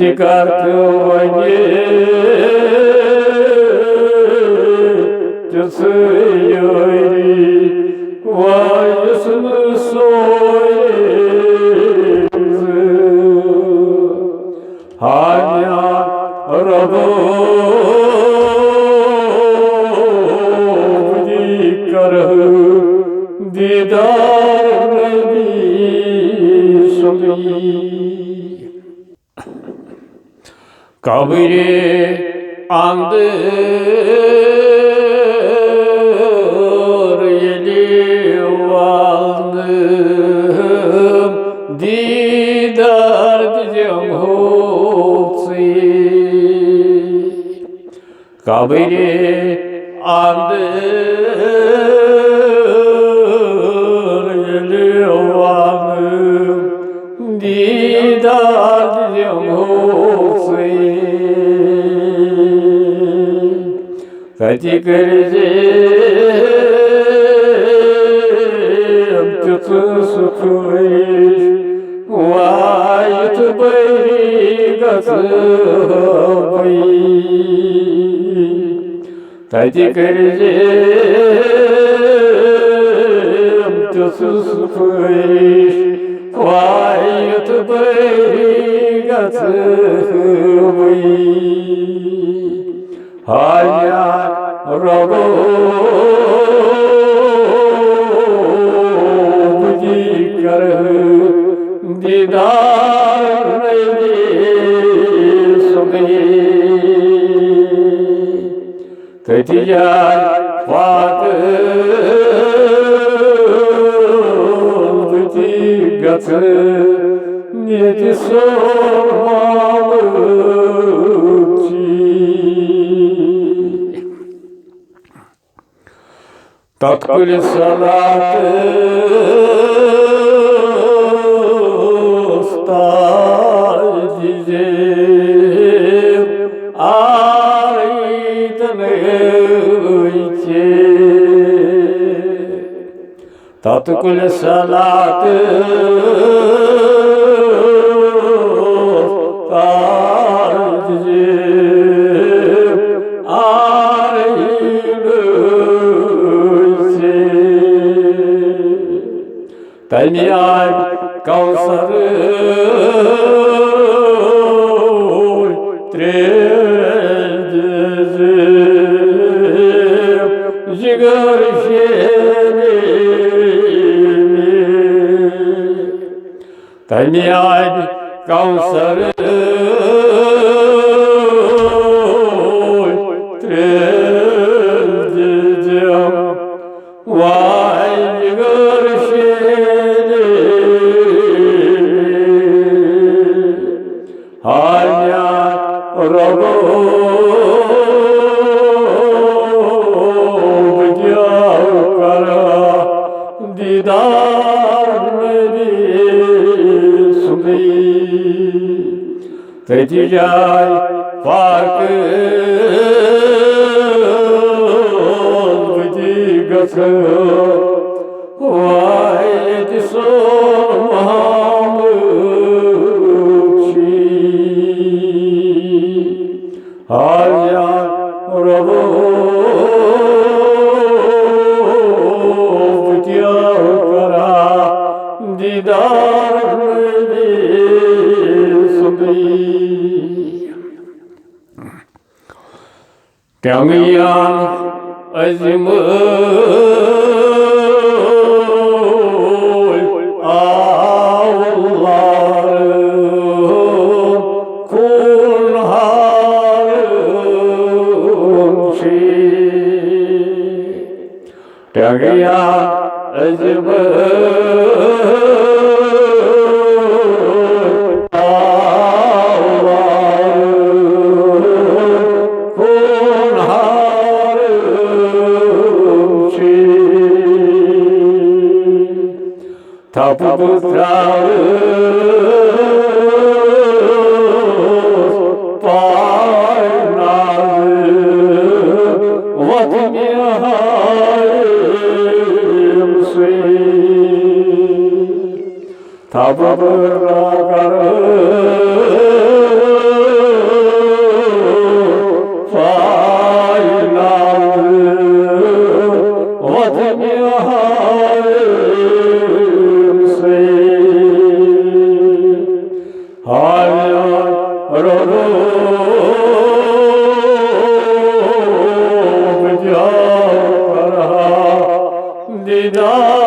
kartuvani Cısıyori Vayısını soyezi Hanya Rabu Dikarı Didar Nebi Suli Kabri andır yeli valdım didar diyeceğim hupsi Kabri andır yeli valdım didar diyeceğim hupsi Kati kırıcım tütü sütüş Vayet bayri gasıbı Kati kırıcım tütü sütüş Vayet bayri gasıbı Hanya Rabu Dikarı Didar Nebi Suli Tetiyan Fatıl Digatı Niyeti sormalı Tatkul salatı ustad diyeceğim Araytını içe Tatkul salatı ustad diyeceğim Taniyar Kavsarı Trezizim Jigar şerimi Taniyar Kavsarı Trezizim Vay jigar Hanya Rabu Dikarı Didar Nebi Suli Teticay farkı Digası Vayeti sormamı Hanya Rabu Dikarı Didar Nebi Suli Kamiyan azimul Allah'ın kulharın Kamiyan azimul Taputrağı paynazı vatmiyayım suy Tabı bırakarım ਪਿਤਾ